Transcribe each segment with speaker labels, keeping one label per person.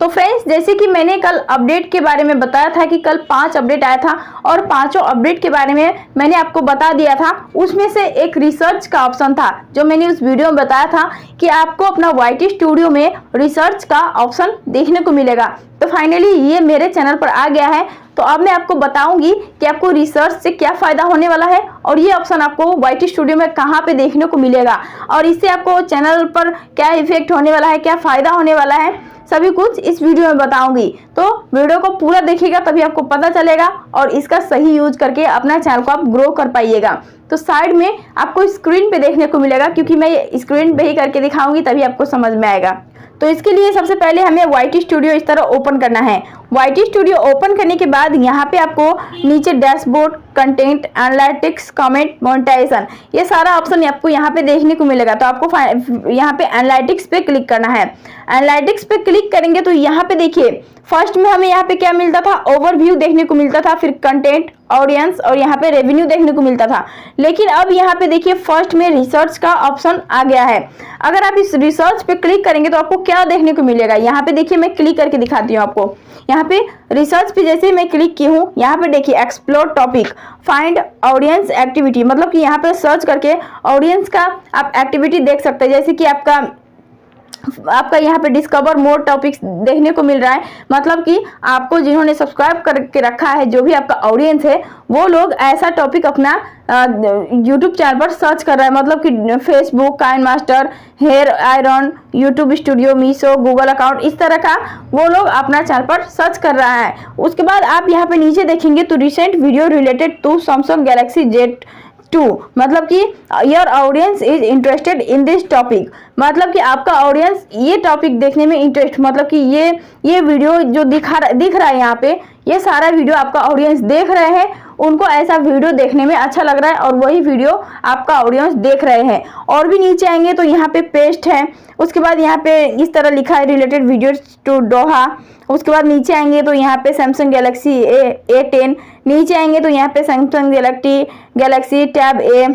Speaker 1: तो फ्रेंड्स, जैसे कि मैंने कल अपडेट के बारे में बताया था कि कल 5 अपडेट आया था और पांचों अपडेट के बारे में मैंने आपको बता दिया था। उसमें से एक रिसर्च का ऑप्शन था जो मैंने उस वीडियो में बताया था कि आपको अपना YT स्टूडियो में रिसर्च का ऑप्शन देखने को मिलेगा। तो फाइनली ये मेरे चैनल पर आ गया है। तो अब मैं आपको बताऊंगी कि आपको रिसर्च से क्या फायदा होने वाला है और ये ऑप्शन आपको YT स्टूडियो में कहाँ पे देखने को मिलेगा और इससे आपको चैनल पर क्या इफेक्ट होने वाला है, क्या फायदा होने वाला है, सभी कुछ इस वीडियो में बताऊंगी। तो वीडियो को पूरा देखिएगा तभी आपको पता चलेगा और इसका सही यूज करके अपना चैनल को आप ग्रो कर पाइएगा। तो साइड में आपको स्क्रीन पे देखने को मिलेगा, क्योंकि मैं ये स्क्रीन पे ही करके दिखाऊंगी तभी आपको समझ में आएगा। तो इसके लिए सबसे पहले हमें YT स्टूडियो इस तरह ओपन करना है। YT स्टूडियो ओपन करने के बाद यहाँ पे आपको नीचे dashboard, content, analytics, comment, monetization, ये सारा ऑप्शन आपको यहाँ पे देखने को मिलेगा। तो आपको यहाँ पे एनालिटिक्स पे क्लिक करना है। एनालिटिक्स पे क्लिक करेंगे तो यहाँ पे देखिए फर्स्ट में हमें यहाँ पे क्या मिलता था, ओवरव्यू देखने को मिलता था, फिर कंटेंट, ऑडियंस और यहाँ पे रेवेन्यू देखने को मिलता था। लेकिन अब यहाँ पे देखिए फर्स्ट में रिसर्च का ऑप्शन आ गया है। अगर आप इस रिसर्च पे क्लिक करेंगे तो आपको क्या देखने को मिलेगा, यहाँ पे देखिए मैं क्लिक करके दिखाती हूँ आपको। यहाँ पे रिसर्च पे जैसे मैं क्लिक की हूँ, यहाँ पे देखिए explore topic, find audience activity, मतलब कि यहाँ पे सर्च करके ऑडियंस का आप एक्टिविटी देख सकते हैं। जैसे कि आपका यहाँ पे डिस्कवर मोर टॉपिक्स देखने को मिल रहा है, मतलब कि आपको जिन्होंने सब्सक्राइब करके रखा है, जो भी आपका ऑडियंस है, वो लोग ऐसा टॉपिक अपना यूट्यूब चैनल पर सर्च कर रहा है। मतलब कि Facebook, KineMaster, hair iron, YouTube Studio, Meesho, Google account, इस तरह का वो लोग अपना चैनल पर सर्च कर रहा है। उसके बाद आप यहाँ पे नीचे देखेंगे तो recent video related to Samsung Galaxy Z2, मतलब कि your audience is interested in this topic, मतलब कि आपका ऑडियंस ये टॉपिक देखने में इंटरेस्ट, मतलब कि ये वीडियो जो दिख रहा है यहाँ पे, ये सारा वीडियो आपका ऑडियंस देख रहे हैं, उनको ऐसा वीडियो देखने में अच्छा लग रहा है और वही वीडियो आपका ऑडियंस देख रहे हैं। और भी नीचे आएंगे तो यहाँ पे पेस्ट है, उसके बाद यहाँ पे इस तरह लिखा है रिलेटेड वीडियो टू दोहा। उसके बाद नीचे आएंगे तो यहाँ पे सैमसंग गैलेक्सी A10, नीचे आएंगे तो यहाँ पे सैमसंग गैलेक्सी टैब A,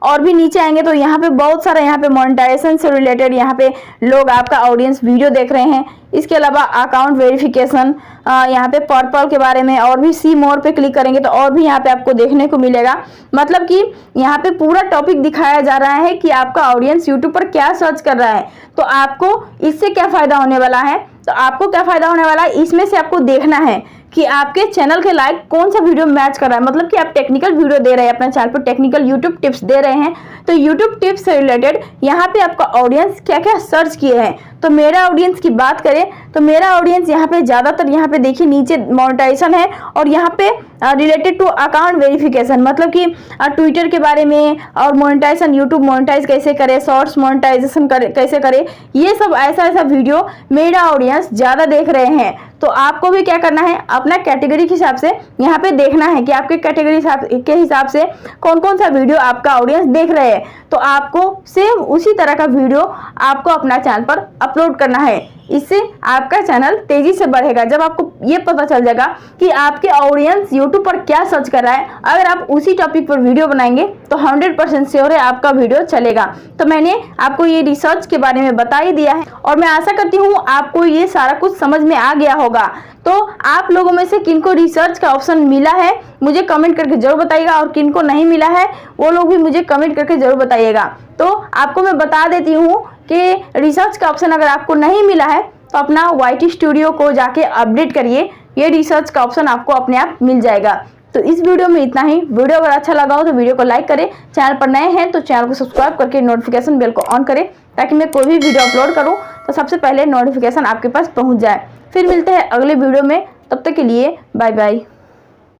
Speaker 1: और भी नीचे आएंगे तो यहाँ पे बहुत सारा यहाँ पे मोनेटाइजेशन से रिलेटेड यहाँ पे लोग आपका ऑडियंस वीडियो देख रहे हैं। इसके अलावा अकाउंट वेरिफिकेशन, यहाँ पे पर्पल के बारे में, और भी सी मोर पे क्लिक करेंगे तो और भी यहाँ पे आपको देखने को मिलेगा। मतलब कि यहाँ पे पूरा टॉपिक दिखाया जा रहा है कि आपका ऑडियंस यूट्यूब पर क्या सर्च कर रहा है। तो आपको इससे क्या फायदा होने वाला है, तो आपको क्या फायदा होने वाला है, इसमें से आपको देखना है कि आपके चैनल के लाइक कौन सा वीडियो मैच कर रहा है। मतलब कि आप टेक्निकल वीडियो दे रहे हैं अपने चैनल पर, टेक्निकल यूट्यूब टिप्स दे रहे हैं, तो यूट्यूब टिप्स से रिलेटेड यहाँ पे आपका ऑडियंस क्या क्या सर्च किए हैं। तो मेरा ऑडियंस की बात करें तो मेरा ऑडियंस यहाँ पे ज़्यादातर यहाँ पे देखिए नीचे मोनेटाइजेशन है और यहाँ पे रिलेटेड टू अकाउंट वेरिफिकेशन, मतलब कि ट्विटर के बारे में और मोनेटाइजेशन, यूट्यूब मोनेटाइज कैसे करे, शॉर्ट्स मोनेटाइजेशन कैसे करे, ये सब ऐसा वीडियो मेरा ऑडियंस ज़्यादा देख रहे हैं। तो आपको भी क्या करना है, अपना कैटेगरी के हिसाब से यहाँ पे देखना है कि आपके कैटेगरी के हिसाब से कौन कौन सा वीडियो आपका ऑडियंस देख रहे हैं। तो आपको सेम उसी तरह का वीडियो आपको अपना चैनल पर अपलोड करना है। इससे आपका चैनल तेजी से बढ़ेगा। जब आपको ये पता चल जाएगा कि आपके ऑडियंस यूट्यूब पर क्या सर्च कर रहा है, अगर आप उसी टॉपिक पर वीडियो बनाएंगे तो 100% श्योर है आपका वीडियो चलेगा। तो मैंने आपको ये रिसर्च के बारे में बता ही दिया है और मैं आशा करती हूँ आपको ये सारा कुछ समझ में आ गया होगा। तो आप लोगों में से किनको रिसर्च का ऑप्शन मिला है मुझे कमेंट करके जरूर बताइएगा, और किनको नहीं मिला है वो लोग भी मुझे कमेंट करके जरूर बताइएगा। तो आपको मैं बता देती हूँ कि रिसर्च का ऑप्शन अगर आपको नहीं मिला है तो अपना YT स्टूडियो को जाके अपडेट करिए, ये रिसर्च का ऑप्शन आपको अपने आप मिल जाएगा। तो इस वीडियो में इतना ही। वीडियो अगर अच्छा लगा हो तो वीडियो को लाइक करें, चैनल पर नए हैं तो चैनल को सब्सक्राइब करके नोटिफिकेशन बेल को ऑन करें, ताकि मैं कोई भी वीडियो अपलोड करूं तो सबसे पहले नोटिफिकेशन आपके पास पहुंच जाए। फिर मिलते हैं अगले वीडियो में, तब तक के लिए बाय बाय।